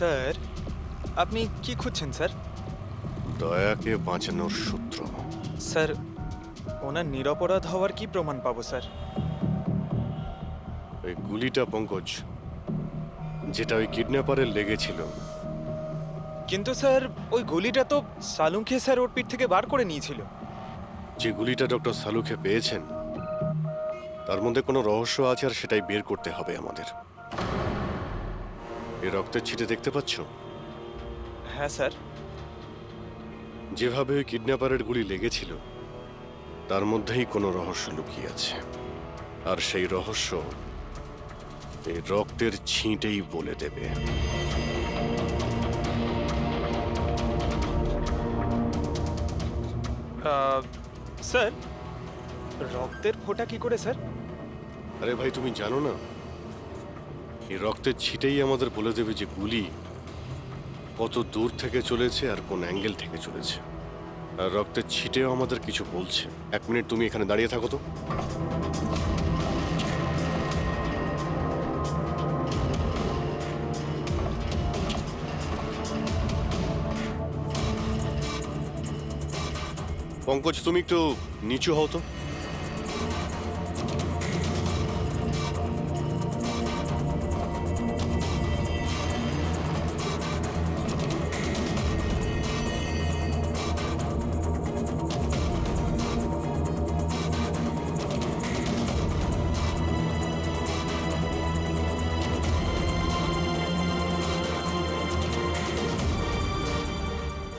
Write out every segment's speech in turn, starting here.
Sir, আপনি কি খুঁজছেন স্যার? দয়াকে বাঁচানোর সূত্র। স্যার, ওনার নিরপরাধ হওয়ার কি প্রমাণ পাবো স্যার? ওই গুলিটা পঙ্কজ, যেটা ওই কিডন্যাপারের লেগেছিল। কিন্তু স্যার, ওই গুলিটা তো সালুঙ্খে স্যার ওর পিঠ থেকে বার করে নিয়েছিল। যে গুলিটা ডক্টর সালুখে পেয়েছেন, তার মধ্যে কোনো রহস্য আছে, আর সেটাই বের করতে হবে আমাদের। এই রক্তের ছিটে দেখতে পাচ্ছ? হ্যাঁ স্যার। যেভাবে ওই কিডন্যাপারের গুলি লেগেছিল, তার মধ্যেই কোনো রহস্য লুকিয়ে আছে। আর সেই রহস্য এই রক্তের ছিটেই বলে দেবে। স্যার, রক্তের ফোঁটা কি করে স্যার? আরে ভাই, তুমি জানো না, এই রক্তের ছিটেই আমাদের বলে দেবে যে গুলি কত দূর থেকে চলেছে আর কোন অ্যাঙ্গেল থেকে চলেছে। আর রক্তের ছিটেও আমাদের কিছু বলছে। 1 মিনিট তুমি এখানে দাঁড়িয়ে থাকো তো। পঙ্কজ, তুমি একটু নিচু হও তো।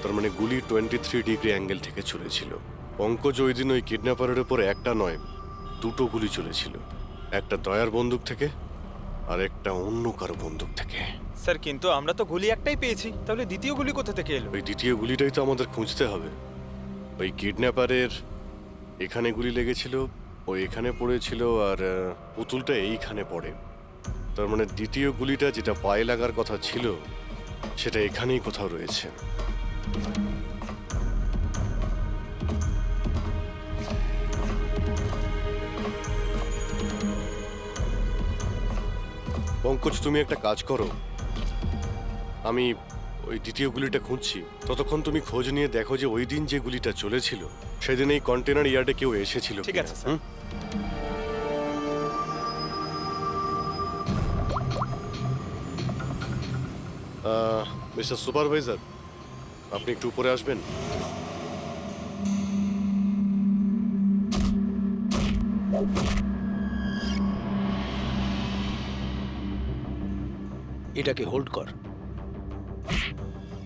তার মানে গুলি 23 ডিগ্রি অ্যাঙ্গেল থেকে চলেছিল। পঙ্কজ, ওই দিন ওই কিডন্যাপারের উপর একটা নয়, 2টো গুলি চলেছিল। একটা দয়ার বন্দুক থেকে, আর একটা অন্য কারো বন্দুক থেকে। স্যার, কিন্তু আমরা তো গুলি একটাই পেয়েছি, তাহলে দ্বিতীয় গুলি কোথা থেকে এলো? ওই দ্বিতীয় গুলিটাই তো আমাদের খুঁজতে হবে। ওই কিডন্যাপারের এখানে গুলি লেগেছিল, ও এখানে পড়েছিল, আর পুতুলটা এইখানে পড়ে। তার মানে দ্বিতীয় গুলিটা যেটা পায়ে লাগার কথা ছিল, সেটা এখানেই কোথাও রয়েছে। পঙ্কজ, তুমি একটা কাজ করো, আমি ওই দ্বিতীয় গুলিটা খুঁজছি। ততক্ষণ তুমি খোঁজ নিয়ে দেখো যে ওই দিন যে গুলিটা চলেছিল, সেদিন এই কন্টেনার ইয়ার্ডে কেউ এসেছিল ঠিক কিনা। আছে স্যার। মিস্টার সুপারভাইজার, আপনি একটু উপরে আসবেন। এটাকে হোল্ড কর।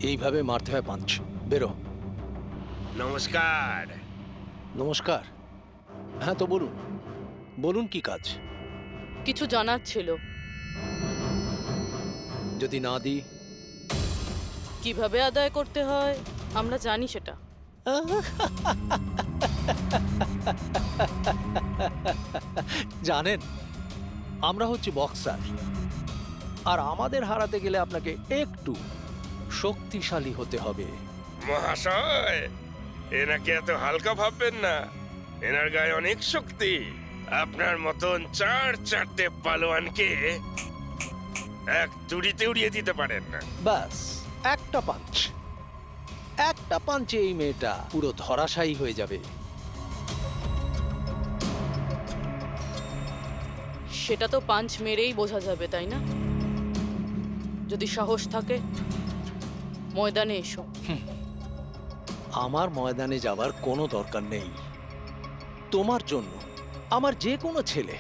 এইভাবে মারতে হয় পাঁচ। বেরো। নমস্কার। নমস্কার। হ্যাঁ, তো বলুন, বলুন কি কাজ? কিছু জানার ছিল। যদি না দিই? কিভাবে আদায় করতে হয় আমরা জানি সেটা। জানেন, আমরা হচ্ছি বক্সার, আর আমাদের হারাতে গেলে আপনাকে একটু শক্তিশালী হতে হবে। মহাশয়, এনাকে এত হালকা ভাববেন না, এনার গায়ে অনেক শক্তি। আপনার মতন 4-4টে পালোয়ানকে এক তুড়িতে উড়িয়ে দিতে পারেন না। ব্যাস, একটা পাঞ্চ, একটা পাঞ্চে এই মেয়েটা পুরো ধরাশায়ী হয়ে যাবে। সেটা তো পাঞ্চ মেরেই বোঝা যাবে, তাই না? যদি সাহস থাকে ময়দানে এসো। আমার ময়দানে যাবার কোনো দরকার নেই। তোমার জন্য আমার যে কোনো ছেলে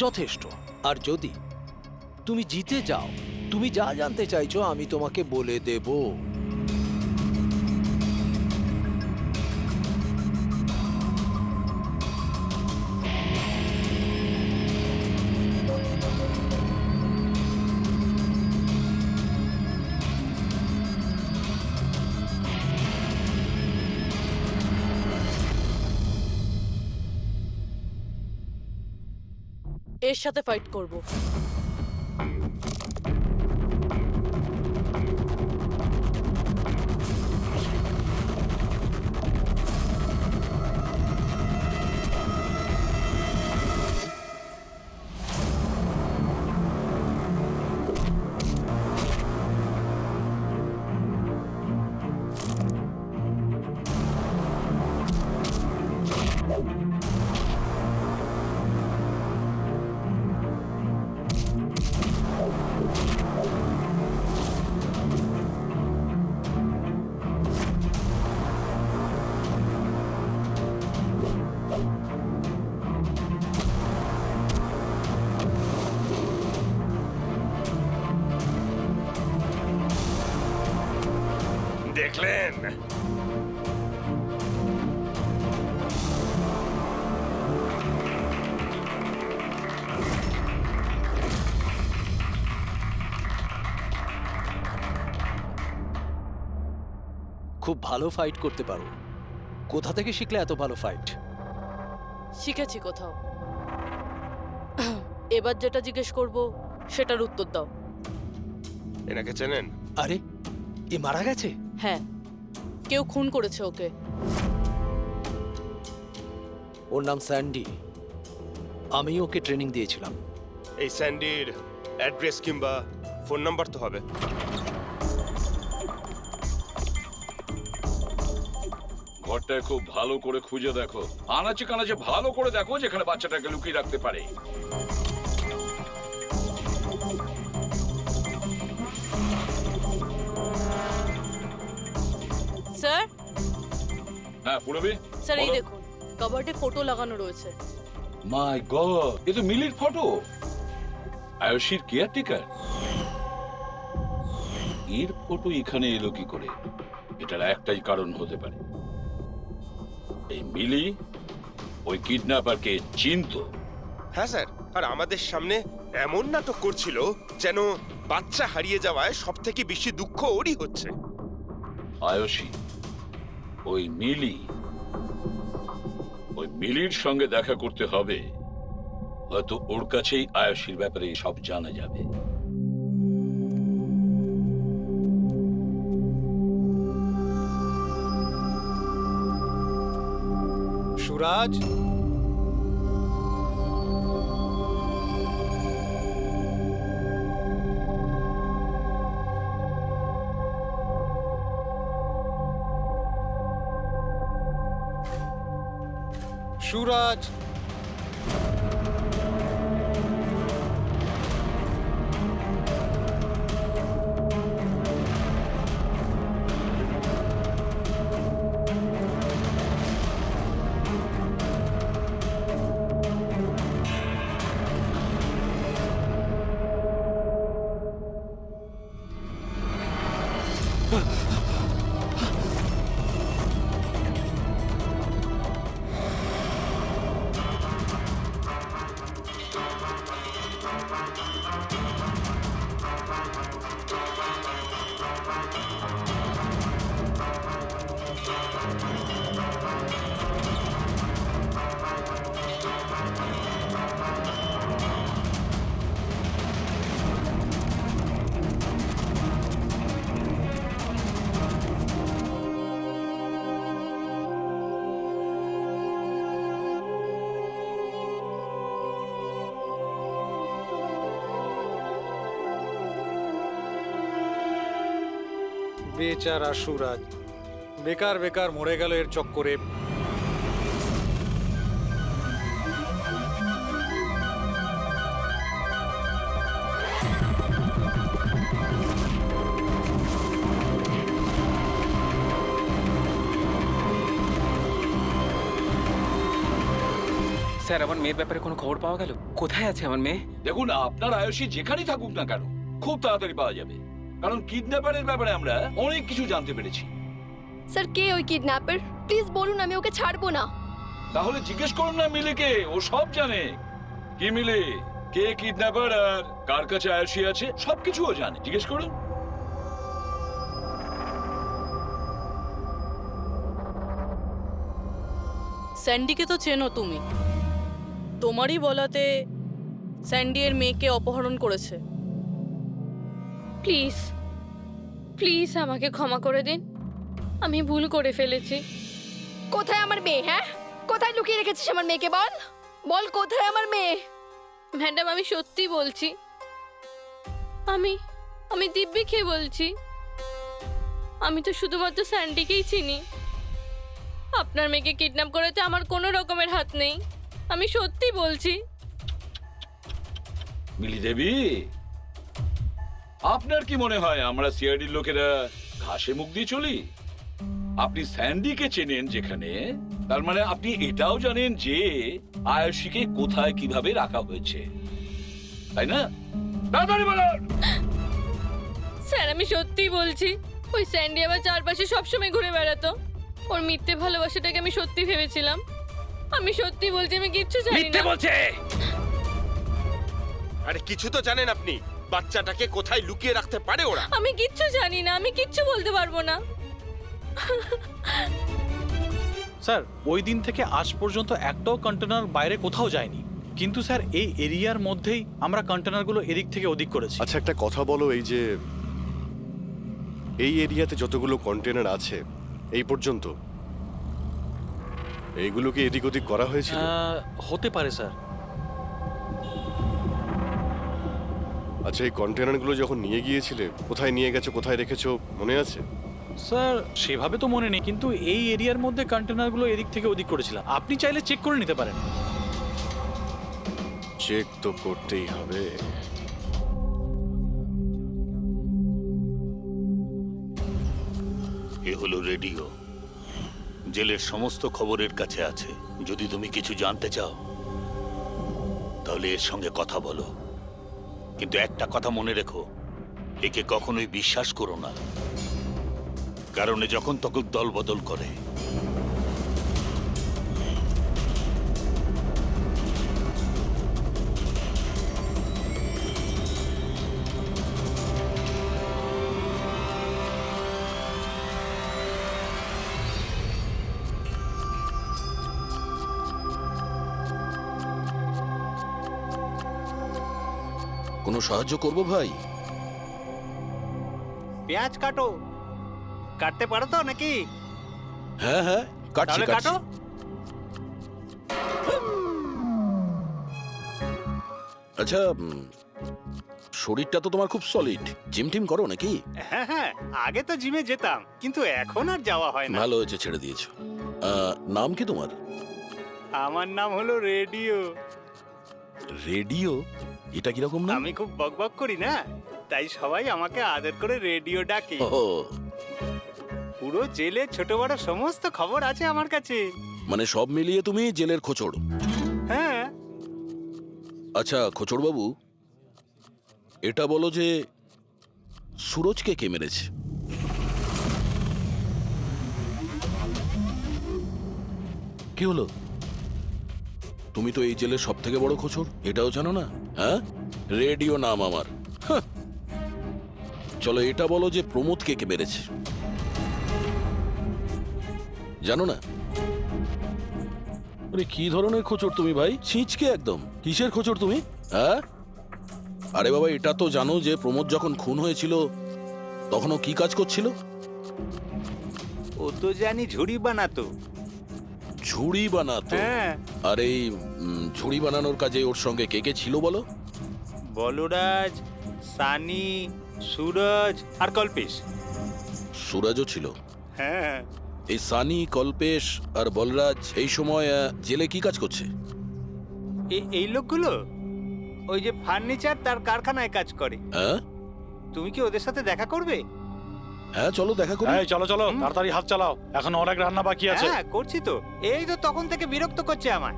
যথেষ্ট। আর যদি তুমি জিতে যাও, তুমি যা জানতে চাইছো আমি তোমাকে বলে দেব। এর সাথে ফাইট করব। দেখলেন? খুব ভালো ফাইট করতে পারো। কোথা থেকে শিখলে এত ভালো ফাইট? শিখেছি কোথাও। এবার যেটা জিজ্ঞেস করব সেটার উত্তর দাও। এনাকে চেনেন? আরে, এ মারা গেছে? হ্যাঁ, কেউ খুন করেছে ওকে। ওর নাম স্যান্ডি। আমি ওকে ট্রেনিং দিয়েছিলাম। এই স্যান্ডির অ্যাড্রেস কিংবা ফোন নাম্বার তো হবে। ঘরটায় খুব ভালো করে খুঁজে দেখো, আনাচে কানাচে ভালো করে দেখো যেখানে বাচ্চাটাকে লুকিয়ে রাখতে পারে। স্যার, হ্যাঁ পুরবি, স্যার এই দেখুন, কাবার্ডে ফটো লাগানো রয়েছে। মাই গড, এ তো মিলির ফটো। আয়ুষীর কেয়ারটেকার। এর ফটো এখানে এলো কি করে? এটার একটাই কারণ হতে পারে, এই মিলি ওই কিডন্যাপারকে চিনতো। হ্যাঁ স্যার, আর আমাদের সামনে এমন নাটক করছিল যেন বাচ্চা হারিয়ে যাওয়ায় সব থেকে বেশি দুঃখ ওরই হচ্ছে। আয়ুষী, ওই মিলির সঙ্গে দেখা করতে হবে। হয়তো ওর কাছেই আয়ুষীর ব্যাপারে সব জানা যাবে। সুরাজ, সুরাজ, বেচারা সুরাজ, বেকার বেকার মরে গেল এর চক্করে। স্যার, আমার মেয়ের ব্যাপারে কোনো খবর পাওয়া গেল? কোথায় আছে আমার মেয়ে? দেখুন, আপনার আয়ুষী যেখানেই থাকুক না কেন খুব তাড়াতাড়ি পাওয়া যাবে, কারণ কিডন্যাপারের ব্যাপারে আমরা অনেক কিছু জানতে পেরেছি। স্যার, কে ওই কিডন্যাপার? প্লিজ বলুন, আমি ওকে ছাড়বো না। তাহলে জিজ্ঞেস করুন না মিলিকে, ও সব জানে। কি মিলি, কে কিডন্যাপার আর কার কাছে আয়ুষী আছে সবকিছু ও জানে, জিজ্ঞেস করুন। স্যান্ডিকে তো চেনো তুমি। তোমারই বলাতে স্যান্ডি এর মেয়েকে অপহরণ করেছে। প্লিজ প্লিজ আমাকে ক্ষমা করে দিন, আমি ভুল করে ফেলেছি। কোথায় আমার মেয়ে? হ্যাঁ, কোথায় লুকিয়ে রেখেছিস আমার মেয়েকে? বল বল, কোথায় আমার মেয়ে? ম্যাডাম, আমি সত্যি বলছি, আমি দিব্যি খেয়ে বলছি। আমি তো শুধুমাত্র স্যান্ডিকেই চিনি। আপনার মেয়েকে কিডন্যাপ করাতে আমার কোনো রকমের হাত নেই, আমি সত্যি বলছি। মিলি দেবী, আপনার কি মনে হয় আমরা সিআইডির লোকেরা ঘাসে মুখ দিয়ে চলি? আপনি স্যান্ডিকে চেনেন যেখানে, তার মানে আপনি এটাও জানেন যে আয়ুষীকে কোথায় কিভাবে রাখা হয়েছে, তাই না? তাড়াতাড়ি বলুন। স্যার আমি সত্যি বলছি, ওই স্যান্ডি আমার চারপাশে সবসময় ঘুরে বেড়াতো। ওর মিথ্যে ভালোবাসাটাকে আমি সত্যি ভেবেছিলাম। আমি সত্যি বলছি, আমি কিচ্ছু জানি মিথ্যে না। বলছে। আরে কিছু তো জানেন আপনি, বাচ্চাটাকে কোথায় লুকিয়ে রাখতে পারে ওরা? আমি কিচ্ছু জানি না, আমি কিচ্ছু বলতে পারবো না। স্যার ওই দিন থেকে আজ পর্যন্ত একটাও কন্টেনার বাইরে কোথাও যায়নি, কিন্তু স্যার এই এরিয়ার মধ্যেই আমরা কন্টেনারগুলো এদিক থেকে ওদিক করেছি। আচ্ছা একটা কথা বলো, এই যে এই এরিয়াতে যতগুলো কন্টেনার আছে এই পর্যন্ত, এইগুলো কি এদিক ওদিক করা হয়েছিল? হতে পারে স্যার। আচ্ছা এই কন্টেনারগুলো যখন নিয়ে গিয়েছিলে, কোথায় নিয়ে গেছো, কোথায় রেখেছো মনে আছে? স্যার সেভাবে তো মনে নেই, কিন্তু এই এরিয়ার মধ্যে কন্টেনারগুলো এদিক থেকে ওদিক করেছিলাম। আপনি চাইলে চেক করে নিতে পারেন। চেক তো করতেই হবে। এ হলো রেডিও, জেলের সমস্ত খবরের কাছে আছে। যদি তুমি কিছু জানতে চাও তাহলে এর সঙ্গে কথা বলো, কিন্তু একটা কথা মনে রেখো, একে কখনোই বিশ্বাস করো না, কারণ এ যখন তখন দল বদল করে। কোনো সাহায্য করব ভাই? পেঁয়াজ কাটো, কাটতে পারো তো নাকি? হ্যাঁ হ্যাঁ, কাটছি তাহলে কাটছি। কাটো। আচ্ছা শরীরটা তো তোমার খুব সলিড, জিম টিম করো নাকি? হ্যাঁ হ্যাঁ, আগে তো জিমে যেতাম, কিন্তু এখন আর যাওয়া হয় না। ভালো হয়েছে ছেড়ে দিয়েছো। নাম কি তোমার? আমার নাম হলো রেডিও। রেডিও? এটা কিরকম নাম? আমি খুব বকবক করি না, তাই সবাই আমাকে আদর করে রেডিও ডাকে। ও, পুরো জেলে ছোট বড় সমস্ত খবর আছে আমার কাছে। মানে সব মিলিয়ে তুমি জেলের খোঁচড়। হ্যাঁ। আচ্ছা খোঁচড় বাবু, এটা বলো যে সুরজকে কে মেরেছে? কি হলো? তুমি তো এই জেলের সব থেকে বড় খোঁচড়, এটাও জানো না? হ্যাঁ, রেডিও নাম আমার। হাহ। চলো এটা বলো যে প্রমোদকে কে মেরেছে? জানো না? আরে কি ধরনের খোঁচড় তুমি ভাই, ছিঁচকে একদম। কিসের খোঁচড় তুমি? হ্যাঁ, আরে বাবা এটা তো জানো যে প্রমোদ যখন খুন হয়েছিল তখন ও কি কাজ করছিল? ও তো জানি ঝুড়ি বানাতো। ঝুড়ি বানাতো? হ্যাঁ। আর এই ঝুড়ি বানানোর কাজে ওর সঙ্গে কে কে ছিল বলো? বলরাজ, সানি, সুরজ আর কল্পেশ। সুরজও ছিল? হ্যাঁ। এই সানি, কল্পেশ আর বলরাজ এই সময় জেলে কি কাজ করছে? এই লোকগুলো ওই যে ফার্নিচার তার কারখানায় কাজ করে। হ্যাঁ, তুমি কি ওদের সাথে দেখা করবে? হ্যাঁ চলো দেখা করি। এই চলো চলো, তাড়াতাড়ি হাত চালাও, এখন অনেক রান্না বাকি আছে। হ্যাঁ করছি তো, এই তো তখন থেকে বিরক্ত করছে আমায়।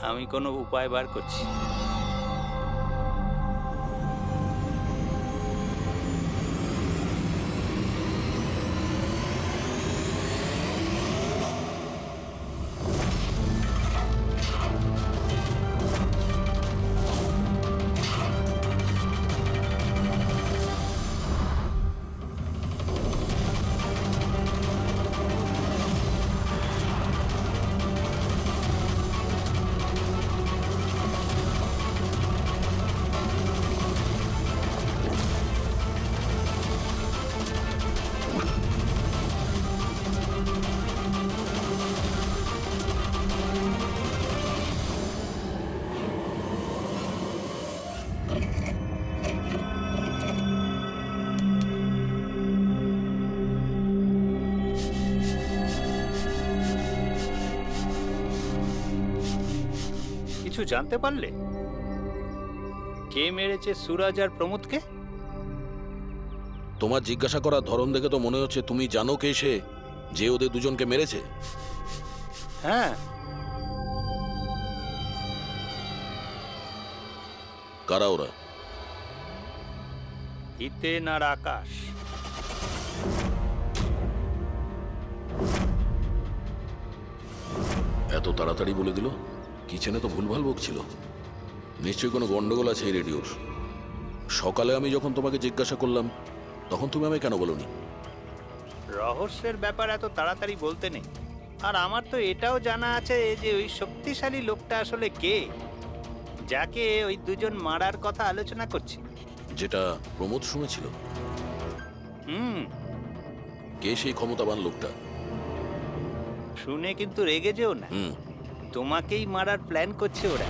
আমি কোনো উপায় বার করছি। কিছু জানতে পারলে? কে মেরেছে সুরাজ আর প্রমোদকে? তোমার জিজ্ঞাসা করার ধরন দেখে তো মনে হচ্ছে তুমি জানো কে সে, যে ওদের দুজনকে মেরেছে। হ্যাঁ, কারা ওরা? হিতেন আর আকাশ। এত তাড়াতাড়ি বলে দিল? কিচেনে তো ভুলভাল বকছিল। নিশ্চয়ই কোনো গন্ডগোল আছে এই রেডিওর। সকালে আমি যখন তোমাকে জিজ্ঞাসা করলাম তখন তুমি আমায় কেন বলোনি? রহস্যের ব্যাপার এত তাড়াতাড়ি বলতে নেই। আর আমার তো এটাও জানা আছে যে ওই শক্তিশালী লোকটা আসলে কে, যাকে ওই দুজন মারার কথা আলোচনা করছি। যেটা প্রমোদ শুনেছিল। হুম, কে সেই ক্ষমতাবান লোকটা? শুনে কিন্তু রেগে যেও না। তোমাকেই মারার প্ল্যান করছে ওরা।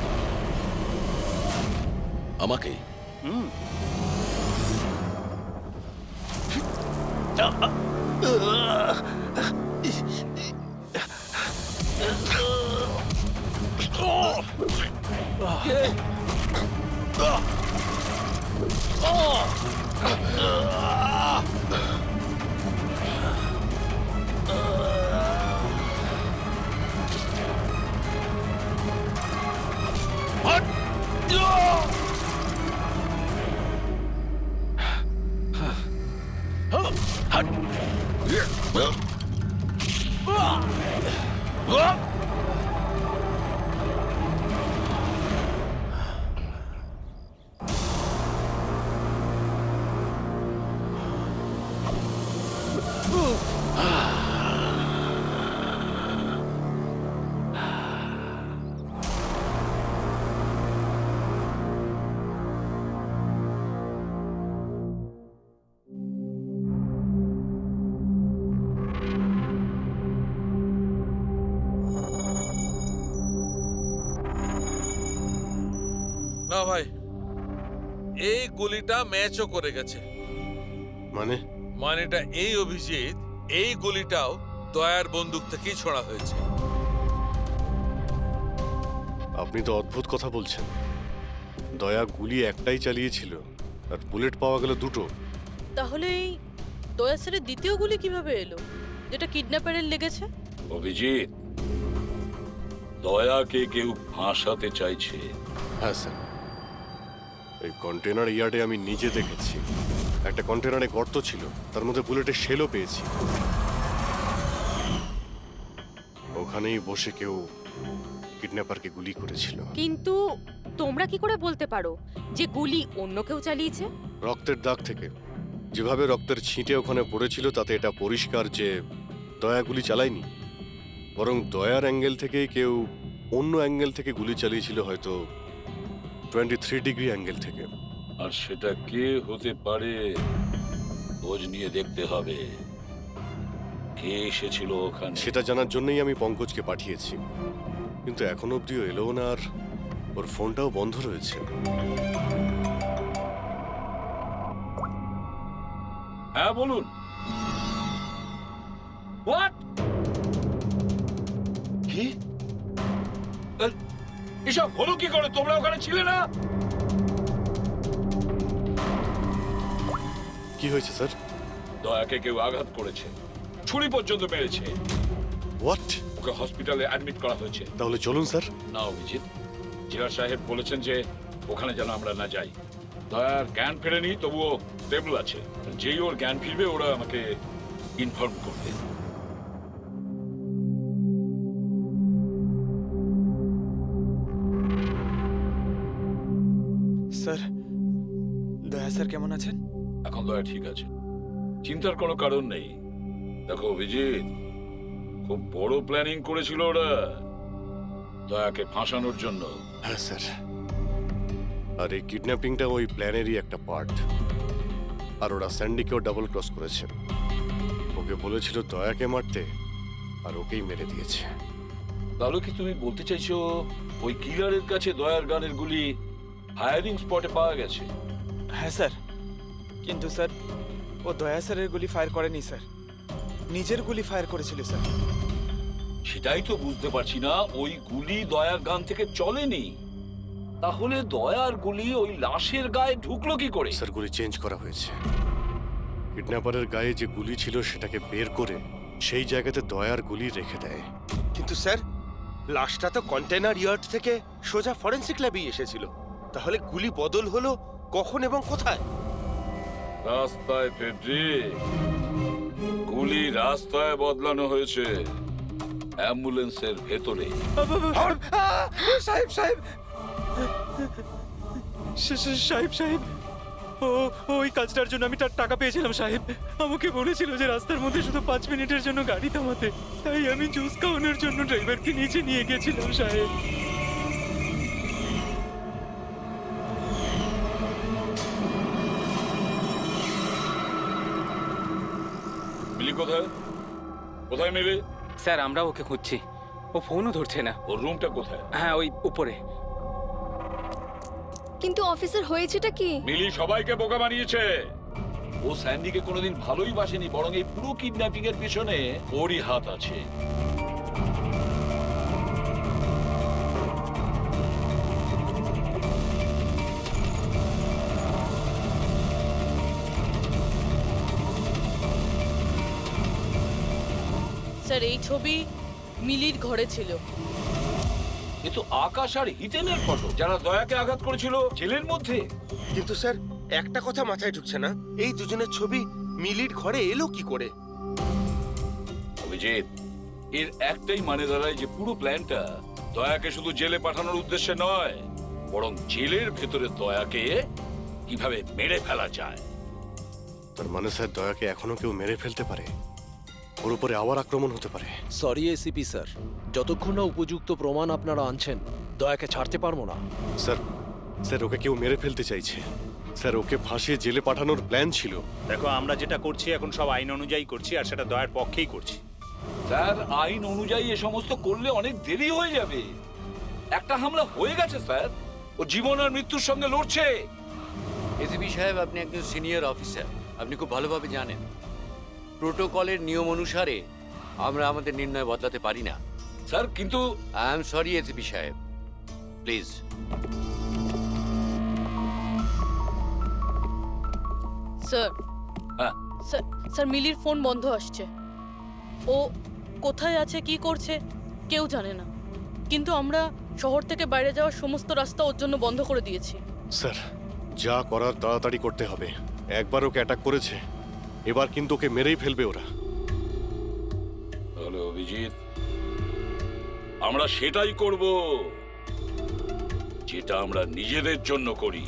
আমাকে? হুম, না ভাই, এই গুলিটা ম্যাচও করে গেছে। মানে? মানেটা এই অভিজিৎ, এই গুলিটাও দয়ার বন্দুক থেকেই ছোড়া হয়েছে। আপনি তো অদ্ভুত কথা বলছেন। দয়া গুলি একটাই চালিয়েছিল আর বুলেট পাওয়া গেল দুটো। তাহলে এই দয়া স্যারের দ্বিতীয় গুলি কিভাবে এলো, যেটা কিডন্যাপারের লেগেছে? অভিজিৎ, দয়াকে কেউ ফাঁসাতে চাইছে। হ্যাঁ স্যার, এই কন্টেনার ইয়ার্ডে আমি নিজে দেখেছি। একটা কন্টেনারে গর্ত ছিল, তার মধ্যে বুলেটের শেলও পেয়েছি। ওখানেই বসে কেউ কিডন্যাপারকে গুলি করেছিল। কিন্তু তোমরা কি করে বলতে পারো যে গুলি অন্য কেউ চালিয়েছে? রক্তের দাগ থেকে যেভাবে রক্তের ছিটে ওখানে পড়েছিল তাতে এটা পরিষ্কার যে দয়া গুলি চালায়নি, বরং দয়ার অ্যাঙ্গেল থেকে কেউ অন্য অ্যাঙ্গেল থেকে গুলি চালিয়েছিল, হয়তো 23 ডিগ্রি অ্যাঙ্গেল থেকে। আর সেটা কে হতে পারে খোঁজ নিয়ে দেখতে হবে। কে এসেছিল ওখানে সেটা জানার জন্যই আমি পঙ্কজকে পাঠিয়েছি, কিন্তু এখন অবধিও এলো না, আর ওর ফোনটাও বন্ধ রয়েছে। হ্যাঁ বলুন। হোয়াট? কি এসব হলো কি করে? তোমরা ওখানে ছিলে না? কি হয়েছে স্যার? দয়াকে কেউ আঘাত করেছে, ছুরি পর্যন্ত মেরেছে। হোয়াট? ওকে হসপিটালে অ্যাডমিট করা হয়েছে। তাহলে চলুন স্যার। না অভিজিৎ, জিলা সাহেব বলেছেন যে ওখানে যেন আমরা না যাই। দয়ার জ্ঞান ফেরেনি, তবুও স্টেবল আছে। যেই ওর জ্ঞান ফিরবে ওরা আমাকে ইনফর্ম করবে। স্যার, দয়া স্যার কেমন আছেন? এখন দয়া ঠিক আছে, চিন্তার কোনো কারণ নেই। দেখো অভিজিৎ, খুব বড় প্ল্যানিং করেছিল ওরা দয়াকে ফাঁসানোর জন্য। হ্যাঁ স্যার, আর এই কিডন্যাপিংটা ওই প্ল্যানেরই একটা পার্ট। আর ওরা স্যান্ডিকেও ডাবল ক্রস করেছে। ওকে বলেছিল দয়াকে মারতে, আর ওকেই মেরে দিয়েছে। তাহলে কি তুমি বলতে চাইছো ওই কিলারের কাছে দয়ার গানের গুলি ফায়ারিং স্পটে পাওয়া গেছে? হ্যাঁ স্যার, কিন্তু স্যার ও দয়া স্যারের গুলি ফায়ার করেনি স্যার, নিজের গুলি ফায়ার করেছিল স্যার। সেটাই তো বুঝতে পারছি না, ওই গুলি দয়ার গান থেকে চলেনি। তাহলে দয়ার গুলি ওই লাশের গায়ে ঢুকলো কি করে? স্যার গুলি চেঞ্জ করা হয়েছে। কিডন্যাপারের গায়ে যে গুলি ছিল সেটাকে বের করে সেই জায়গাতে দয়ার গুলি রেখে দেয়। কিন্তু স্যার, লাশটা তো কন্টেনার ইয়ার্ড থেকে সোজা ফরেন্সিক ল্যাবে এসেছিল। তাহলে গুলি বদল হলো কখন এবং কোথায়? রাস্তায় ফেডরিক, গুলি রাস্তায় বদলানো হয়েছে, অ্যাম্বুলেন্সের ভেতরে। সাহেব সাহেব সাহেব সাহেব ওই কাজটার জন্য আমি তার টাকা পেয়েছিলাম সাহেব। আমাকে বলেছিল যে রাস্তার মধ্যে শুধু 5 মিনিটের জন্য গাড়ি থামাতে, তাই আমি জুস খাওয়ানোর জন্য ড্রাইভারকে নিচে নিয়ে গেছিলাম সাহেব। মিলি কোথায়? কোথায় মিলি? স্যার আমরা ওকে খুঁজছি, ও ফোনও ধরছে না। ওর রুমটা কোথায়? হ্যাঁ ওই উপরে। কিন্তু অফিসার হয়েছেটা কি? মিলি সবাইকে বোকা বানিয়েছে। ও স্যান্ডিকে কোনোদিন ভালোই বাসেনি, বরং এই পুরো কিডন্যাপিং এর পিছনে ওরই হাত আছে। স্যার এই ছবি মিলির ঘরে ছিল। কিন্তু আকাশ আর হিতেনের ফটো, যারা দয়াকে আঘাত করেছিল জেলের মধ্যে। কিন্তু স্যার, একটা কথা মাথায় ঢুকছে না, এই দুজনের ছবি মিলির ঘরে এলো কি করে? অভিজিৎ, এর একটাই মানে দাঁড়ায় যে পুরো প্ল্যানটা দয়াকে শুধু জেলে পাঠানোর উদ্দেশ্যে নয়, বরং জেলের ভেতরে দয়াকে কিভাবে মেরে ফেলা যায়। তার মানে স্যার দয়াকে এখনো কেউ মেরে ফেলতে পারে, ওর উপরে আবার আক্রমণ হতে পারে। সরি এসিপি স্যার, যতক্ষণ না উপযুক্ত প্রমাণ আপনারা আনছেন দয়াকে ছাড়তে পারবো না। স্যার স্যার ওকে কেউ মেরে ফেলতে চাইছে স্যার। ওকে ফাঁসিয়ে জেলে পাঠানোর প্ল্যান ছিল। দেখো, আমরা যেটা করছি এখন সব আইন অনুযায়ী করছি, আর সেটা দয়ার পক্ষেই করছি। স্যার আইন অনুযায়ী এ সমস্ত করলে অনেক দেরি হয়ে যাবে। একটা হামলা হয়ে গেছে স্যার, ও জীবন আর মৃত্যুর সঙ্গে লড়ছে। এসিপি সাহেব, আপনি একজন সিনিয়র অফিসার, আপনি খুব ভালোভাবে জানেন প্রোটোকলের নিয়ম অনুসারে আমরা আমাদের নির্ণয় বদলাতে পারি না। স্যার কিন্তু আই এম সরি এসিপি সাহেব, প্লিজ। স্যার হ্যাঁ। স্যার মিলির ফোন বন্ধ আসছে। ও কোথায় আছে, কি করছে কেউ জানে না। কিন্তু আমরা শহর থেকে বাইরে যাওয়ার সমস্ত রাস্তা ওর জন্য বন্ধ করে দিয়েছি। স্যার যা করার তাড়াতাড়ি করতে হবে। একবার ওকে অ্যাটাক করেছে, এবার কিন্তু ওকে মেরেই ফেলবে ওরা। তাহলে অভিজিৎ, আমরা সেটাই করব যেটা আমরা নিজেদের জন্য করি।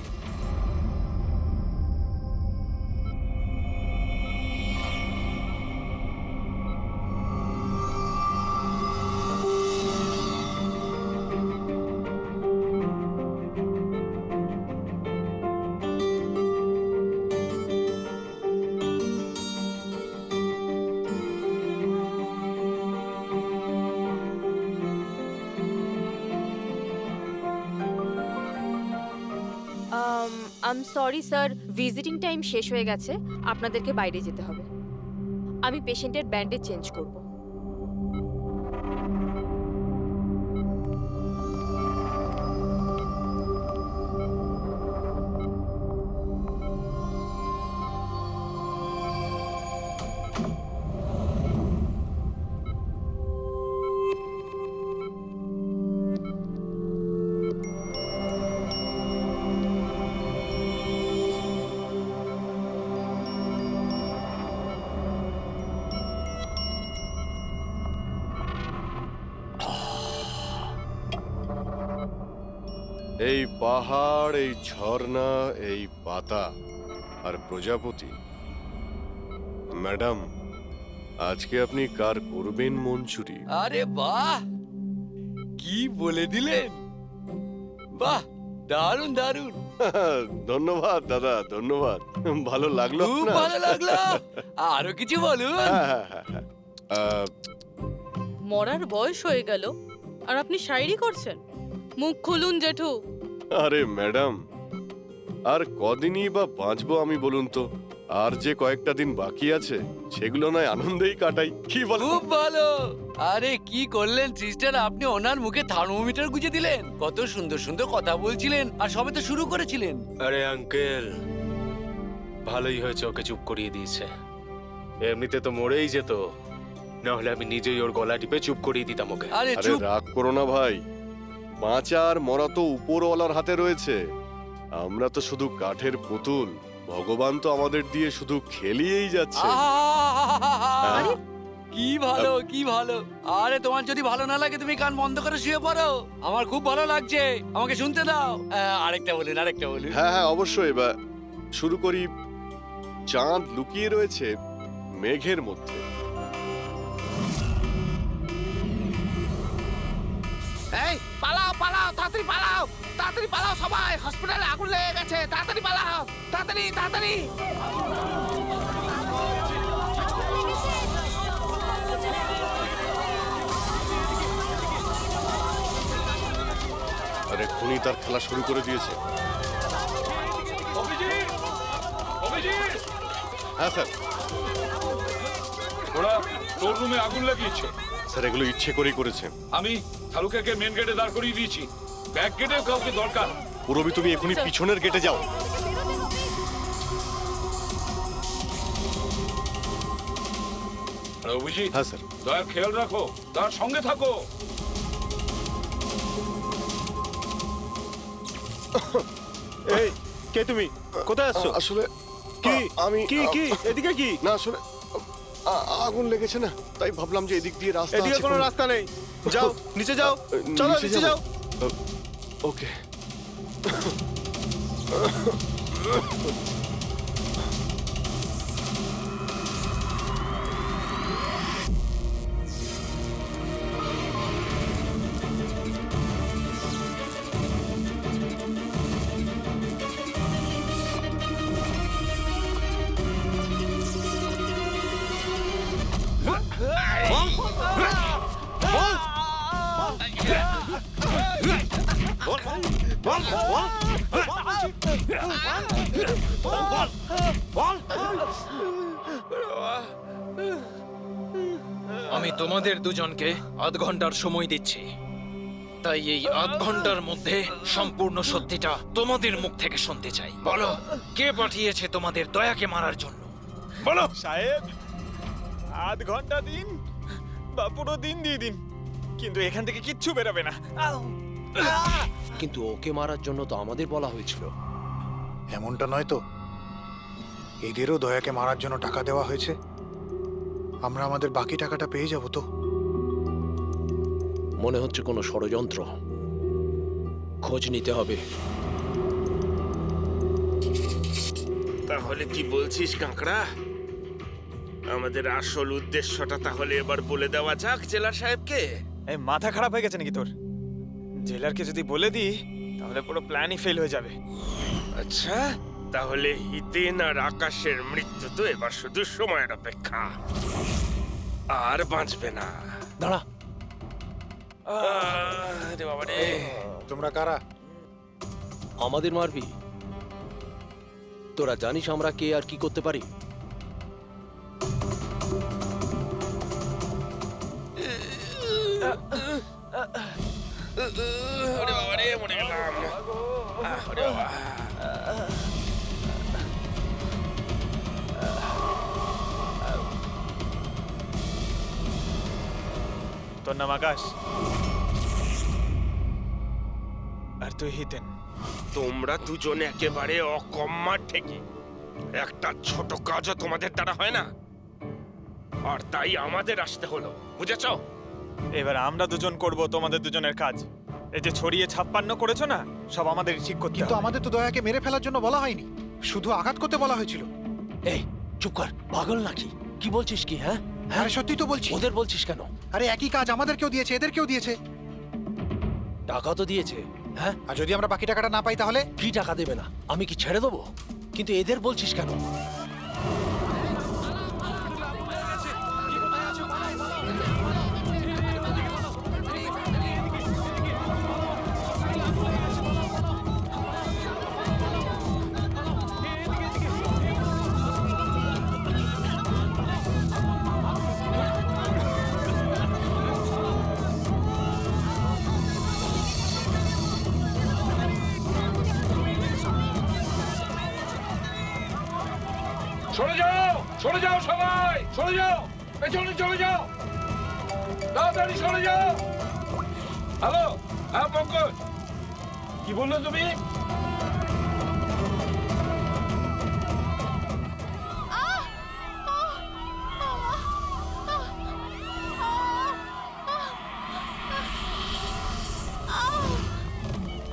I am sorry sir, visiting time শেষ হয়ে গেছে, আপনাদেরকে বাইরে যেতে হবে। আমি পেশেন্টের ব্যান্ডেজ চেঞ্জ করব। এই পাহাড়, এই ঝর্ণা, এই পাতা আর প্রজাপতি। ম্যাডাম, আজকে আপনি কার করবেন মঞ্জুরি? আরে বাহ, কি বলে দিলেন! বাহ, দারুণ দারুণ, ধন্যবাদ দাদা, ধন্যবাদ। ভালো লাগলো খুব আপনার? ভালো লাগলো। আরো কিছু বলুন। মরার বয়স হয়ে গেল আর আপনি শায়রি করছেন? মুখ খুলুন জেঠু। আরে ম্যাডাম, আর কদিনই বা বাঁচবো আমি বলুন তো? আর যে কয়েকটা দিন বাকি আছে সেগুলো নয় আনন্দেই কাটাই, কি বল? খুব ভালো। আরে কি করলেন সিস্টার, আপনি ওনার মুখে থার্মোমিটার গুঁজে দিলেন। কত সুন্দর সুন্দর কথা বলছিলেন আর সবে তো শুরু করেছিলেন। আরে আঙ্কেল, ভালোই হয়েছে ওকে চুপ করিয়ে দিয়েছে। এমনিতে তো মরেই যেত, না হলে আমি নিজেই ওর গলা টিপে চুপ করিয়ে দিতাম ওকে। আরে আরে চুপ। রাগ করো না ভাই, বাঁচা আর মরা তো উপরওয়ালার হাতে রয়েছে। আমরা তো শুধু কাঠের পুতুল, ভগবান তো আমাদের দিয়ে শুধু খেলিয়েই যাচ্ছে। আরে কি ভালো, কি ভালো। আরে তোমার যদি ভালো না লাগে তুমি কান বন্ধ করে শুয়ে পড়ো। আমার খুব ভালো লাগছে, আমাকে শুনতে দাও। আরেকটা বলুন, আরেকটা বলুন। হ্যাঁ হ্যাঁ অবশ্যই, এবার শুরু করি। চাঁদ লুকিয়ে রয়েছে মেঘের মধ্যে। এই পালাও পালাও, তাড়াতাড়ি পালাও, তাড়াতাড়ি পালাও সবাই, হসপিটালে আগুন লেগে গেছে, তাড়াতাড়ি পালাও, তাড়াতাড়ি তাড়াতাড়ি। আরে খুনি তার খেলা শুরু করে দিয়েছে। হ্যাঁ স্যার। ওরা তোর রুমে আগুন লাগিয়েছে। স্যার এগুলো ইচ্ছে করেই করেছে। আমি থালুকাকে মেন গেটে দাঁড় করিয়ে দিয়েছি, ব্যাক গেটেও কাউকে দরকার। পুরবি তুমি এখনই পিছনের গেটে যাও। আর অভিজিৎ, হ্যাঁ স্যার। দয়ার খেয়াল রাখো, তার সঙ্গে থাকো। এই কে তুমি, কোথায় আসছো? আসলে কি আমি কি কি এদিকে কি? না আসলে আগুন লেগেছে না, তাই ভাবলাম যে এদিক দিয়ে রাস্তা এদিকে আছে। কোনো রাস্তা নেই, যাও নিচে যাও, চলো নিচে যাও। ওকে। আমি তোমাদের দুজনকে আধ ঘন্টার সময় দিচ্ছি, তাই এই আধ ঘন্টার মধ্যে সম্পূর্ণ সত্যিটা তোমাদের মুখ থেকে শুনতে চাই। বলো, কে পাঠিয়েছে তোমাদের দয়াকে মারার জন্য? বলো। সাহেব, আধ ঘন্টা দিন বা পুরো দিন দিয়ে দিন, কিন্তু এখান থেকে কিচ্ছু বেরোবে না। কিন্তু ওকে মারার জন্য তো আমাদের বলা হয়েছিল। এমনটা নয় তো, এদেরও দয়াকে মারার জন্য টাকা দেওয়া হয়েছে। আমরা আমাদের বাকি টাকাটা পেয়ে যাব তো? মনে হচ্ছে কোনো ষড়যন্ত্র, খোঁজ নিতে হবে। তাহলে কি বলছিস কাঁকড়া? আমাদের আসল উদ্দেশ্যটা তাহলে এবার বলে দেওয়া যাক জেলার সাহেবকে। এই মাথা খারাপ হয়ে গেছে নাকি তোর? জেলারকে যদি বলে দিই তাহলে পুরো প্ল্যানই ফেল হয়ে যাবে। আচ্ছা, তাহলে হিতেন আর আকাশের মৃত্যু তো এবার শুধু সময়ের অপেক্ষা, আর বাঁচবে না। দাঁড়া, রে বাবা রে। তোমরা কারা? আমাদের মারবি? তোরা জানিস আমরা কে আর কি করতে পারি? ওরে বাবা রে, মরে গেলাম। ওরে বাবা। তোর নাম আকাশ আর তুই হিতেন। তোমরা দুজনে একেবারে অকম্মা ঠেকি। একটা ছোট কাজও তোমাদের দ্বারা হয় না, আর তাই আমাদের আসতে হলো, বুঝেছো? এবার আমরা দুজন করব তোমাদের দুজনের কাজ। এই যে ছড়িয়ে 56 করেছো না, সব আমাদের ঠিক করতে কিন্তু হবে। আমাদের তো দয়াকে মেরে ফেলার জন্য বলা হয়নি, শুধু আঘাত করতে বলা হয়েছিল। এই চুপ কর, পাগল নাকি? কি বলছিস কি? হ্যাঁ আরে সত্যি তো বলছি। ওদের বলছিস কেন? আরে একই কাজ আমাদেরকেও দিয়েছে, এদেরকেও দিয়েছে। টাকা তো দিয়েছে। হ্যাঁ, আর যদি আমরা বাকি টাকাটা না পাই তাহলে? কি টাকা দেবে না? আমি কি ছেড়ে দেবো? কিন্তু এদের বলছিস কেন? সরে যাও, সরে যাও সবাই, সরে যাও, পেছনে চলে যাও, তাড়াতাড়ি সরে যাও। হ্যালো, হ্যাঁ পঙ্কজ, কি বললে তুমি?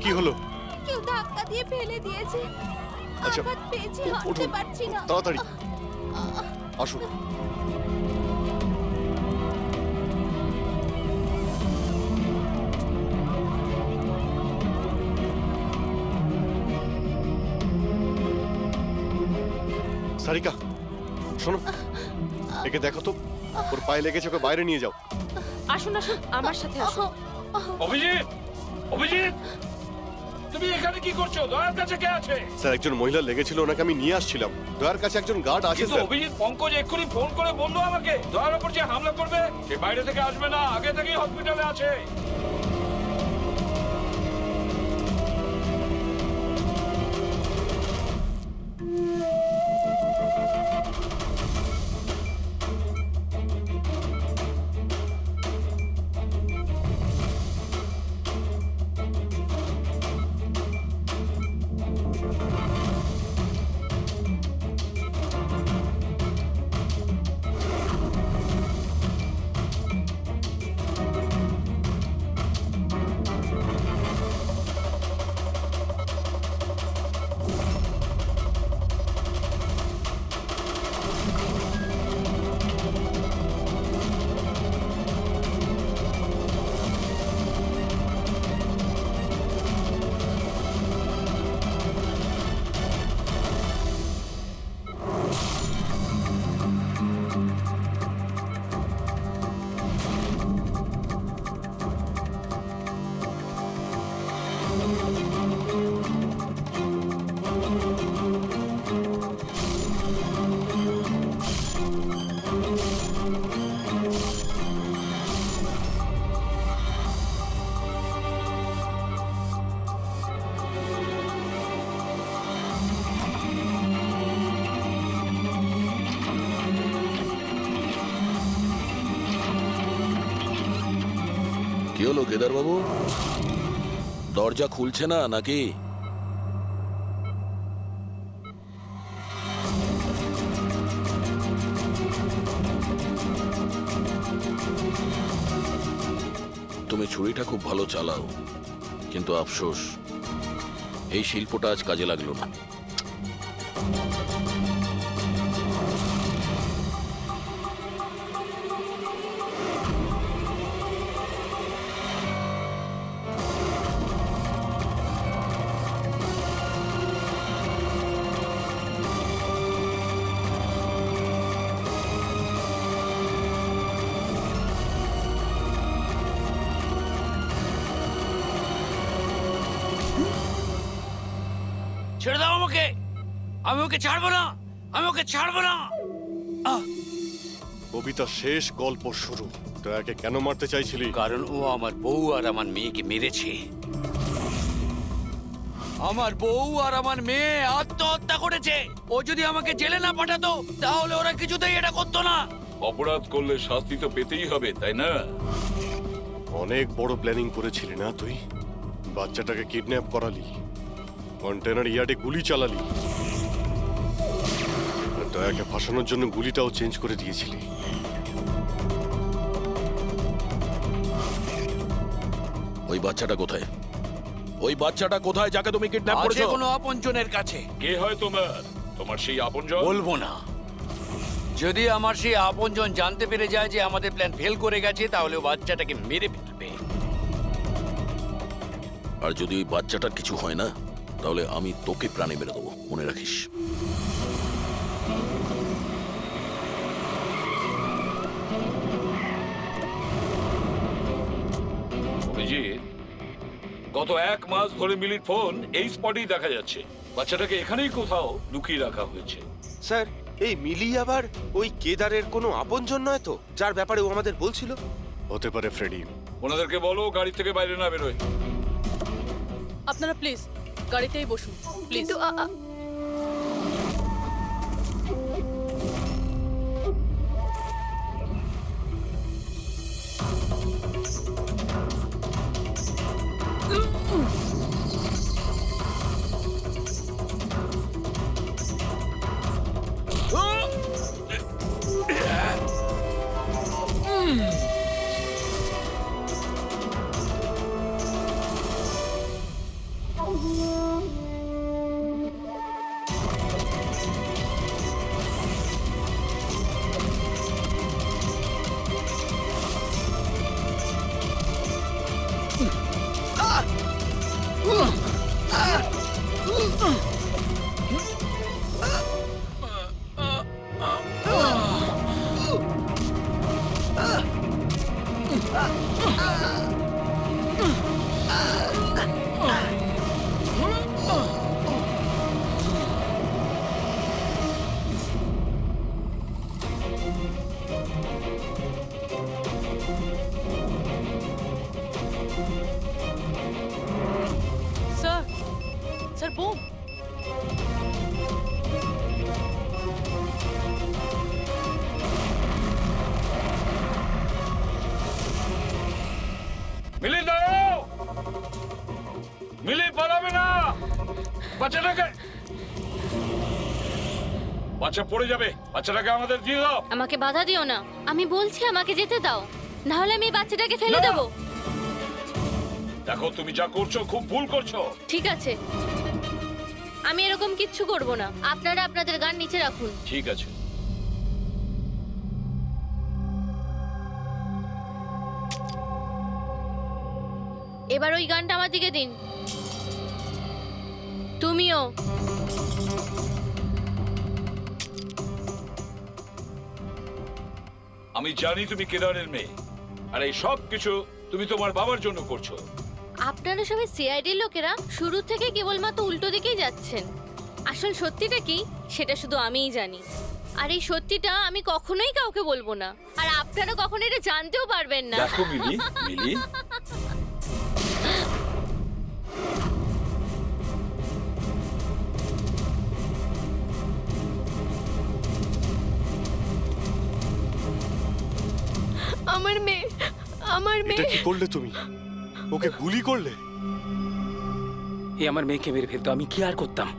কি হলো? কেউ ধাক্কা দিয়ে ফেলে দিয়েছে। আচ্ছা, আঘাত পেয়েছি, হাঁটতে উঠুন পারছি না। তাড়াতাড়ি আসুন। সারিকা, শোনো, একে দেখো তো, ওর পায়ে লেগেছে, ওকে বাইরে নিয়ে যাও। আসুন আসুন আমার সাথে আসুন। অভিজিৎ, অভিজিৎ, তুমি এখানে কি করছো? দয়ার কাছে কে আছে? স্যার, একজন মহিলা লেগেছিল, ওনাকে আমি নিয়ে আসছিলাম। দয়ার কাছে একজন গার্ড আছে কিন্তু স্যার। অভিজিৎ, পঙ্কজ এক্ষুনি ফোন করে বললো আমাকে দয়ার উপর যে হামলা করবে সে বাইরে থেকে আসবে না, আগে থেকেই হসপিটালে আছে। কি হলো কেদার বাবু, দরজা খুলছে না নাকি? তুমি ছুরিটা খুব ভালো চালাও, কিন্তু আফসোস এই শিল্পটা আজ কাজে লাগলো না। ছেড়ে দাও আমাকে, আমি ওকে ছাড়বো না, আমি ওকে ছাড়বো না। কবিতা শেষ, গল্প শুরু। দয়াকে কেন মারতে চাইছিলি? কারণ ও আমার বউ আর আমার মেয়েকে মেরেছে। আমার বউ আর আমার মেয়ে আত্মহত্যা করেছে। ও যদি আমাকে জেলে না পাঠাতো তাহলে ওরা কিছুতেই এটা করতো না। অপরাধ করলে শাস্তি তো পেতেই হবে, তাই না? অনেক বড় প্ল্যানিং করেছিলি না তুই? বাচ্চাটাকে কিডন্যাপ করালি, কন্টেনার ইয়ার্ডে গুলি চালালি, আর দয়াকে ফাঁসানোর জন্য গুলিটাও চেঞ্জ করে দিয়েছিলি। ওই বাচ্চাটা কোথায়? ওই বাচ্চাটা কোথায় যাকে তুমি কিডন্যাপ আছে করেছো? কোনো আপনজনের কাছে। কে হয় তোমার? তোমার সেই আপনজন? বলবো না। যদি আমার সেই আপনজন জানতে পেরে যায় যে আমাদের প্ল্যান ফেল করে গেছে তাহলে ও বাচ্চাটাকে মেরে ফেলবে। আর যদি ওই বাচ্চাটার কিছু হয় না তাহলে আমি তোকে প্রাণে মেরে দেবো, মনে রাখিস। অভিজিৎ, গত 1 মাস ধরে মিলির ফোন এই স্পটেই দেখা যাচ্ছে। বাচ্চাটাকে এখানেই কোথাও লুকিয়ে রাখা হয়েছে। স্যার, এই মিলি আবার ওই কেদারের কোনো আপনজন নয় তো, যার ব্যাপারে ও আমাদের বলছিল? হতে পারে ফ্রেডি। ওনাদেরকে বলো গাড়ি থেকে বাইরে না বেরোয়। আপনারা প্লিজ গাড়িতেই বসুন প্লিজ। কিন্তু স্যার স্যার বোম মিলি দাঁড়াও! মিলি পালাবে না! বাচ্চাটাকে বাচ্চা পড়ে যাবে, বাচ্চাটাকে আমাদের দিয়ে দাও। আমাকে বাধা দিও না, আমি বলছি আমাকে যেতে দাও, না হলে আমি এই বাচ্চাটাকে ফেলে না! দেব। দেখো তুমি যা করছো খুব ভুল করছো। ঠিক আছে, আমি এরকম কিচ্ছু করব না, আপনারা আপনাদের গান নিচে রাখুন। ঠিক আছে। এবার ওই গানটা আমার দিকে দিন। তুমিও। আমি জানি তুমি কেদারের মেয়ে, আর এই সব কিছু তুমি তোমার বাবার জন্য করছো। আপনারা সবাই সিআইডির লোকেরা শুরু থেকে কেবলমাত্র উল্টো দিকেই যাচ্ছেন। আসল সত্যিটা কি সেটা শুধু আমিই জানি, আর এই সত্যিটা আমি কখনোই কাউকে বলবো না, আর আপনারা কখনো এটা জানতেও পারবেন না। দেখো মিলি, মিলি আমার মেয়ে, আমার এটা মেয়ে। কি করলে তুমি? ওকে গুলি করলে? এ আমার মেয়েকে মেরে ফেলতো, আমি কি আর করতাম?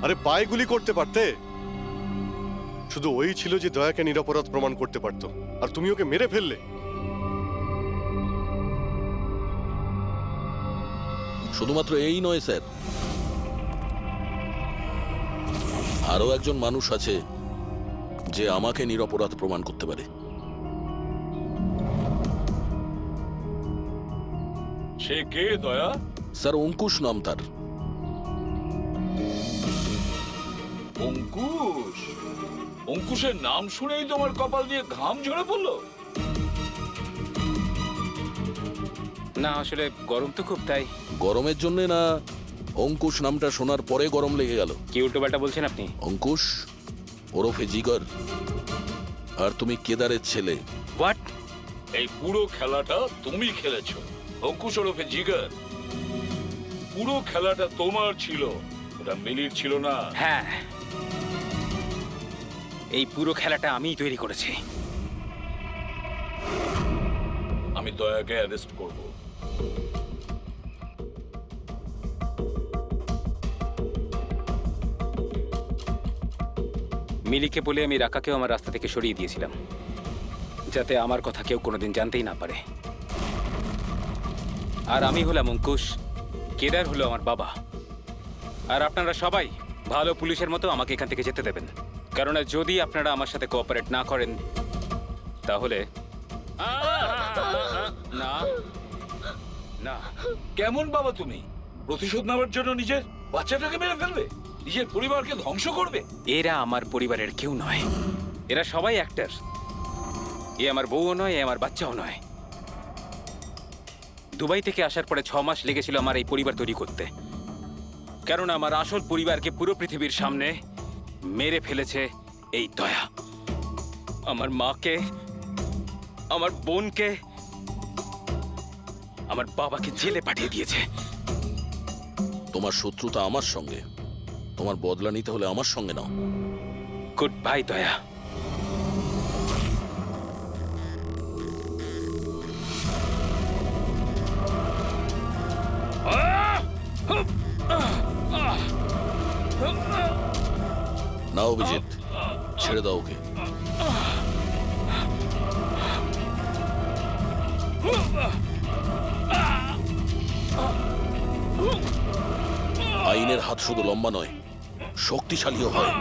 আরে পায়ে গুলি করতে পারতে। শুধু ওই ছিল যে দয়াকে নিরপরাধ প্রমাণ করতে পারতো, আর তুমি ওকে মেরে ফেললে। শুধুমাত্র এই নয় স্যার, আরো একজন মানুষ আছে যে আমাকে নিরপরাধ প্রমাণ করতে পারে। সে কে দয়া? স্যার অঙ্কুশ নাম তার। অঙ্কুশ? অঙ্কুশের নাম শুনেই তোমার কপাল দিয়ে ঘাম ঝরে পড়লো? না আসলে গরম তো খুব, তাই। গরমের জন্য না, অঙ্কুশ নামটা শোনার পরে গরম লেগে গেল। কি উল্টোপাল্টা বলছেন আপনি? অঙ্কুশ ওরফে জিগর, আর তুমি কেদারের ছেলে। হোয়াট? এই পুরো খেলাটা তুমি খেলেছো। অঙ্কুশ ওরফে জিগার, পুরো খেলাটা তোমার ছিল, ওটা মিলির ছিল না। হ্যাঁ, এই পুরো খেলাটা আমিই তৈরি করেছি। আমি দয়াকে অ্যারেস্ট করব। মিলিকে বলে আমি রাকাকেও আমার রাস্তা থেকে সরিয়ে দিয়েছিলাম, যাতে আমার কথা কেউ কোনোদিন জানতেই না পারে। আর আমি হলাম অঙ্কুশ, কেদার হলো আমার বাবা। আর আপনারা সবাই ভালো পুলিশের মতো আমাকে এখান থেকে যেতে দেবেন, কারণ যদি আপনারা আমার সাথে কোঅপারেট না করেন তাহলে না না। কেমন বাবা তুমি? প্রতিশোধ নেওয়ার জন্য নিজের বাচ্চাটাকে মেরে ফেলবে, নিজের পরিবারকে ধ্বংস করবে? এরা আমার পরিবারের কেউ নয়, এরা সবাই অ্যাক্টর। এ আমার বউও নয়, এ আমার বাচ্চাও নয়। দুবাই থেকে আসার পরে 6 মাস লেগেছিল আমার এই পরিবার তৈরি করতে, কারণ আমার আসল পরিবারকে পুরো পৃথিবীর সামনে মেরে ফেলেছে এই দয়া। আমার মাকে, আমার বোনকে, আমার বাবাকে জেলে পাঠিয়ে দিয়েছে। তোমার শত্রুতা আমার সঙ্গে, তোমার বদলা নিতে হলে আমার সঙ্গে নাও। গুড বাই দয়া। না অভিজিৎ, ছেড়ে দাও ওকে। আইনের হাত শুধু লম্বা নয়, শক্তিশালীও হয়।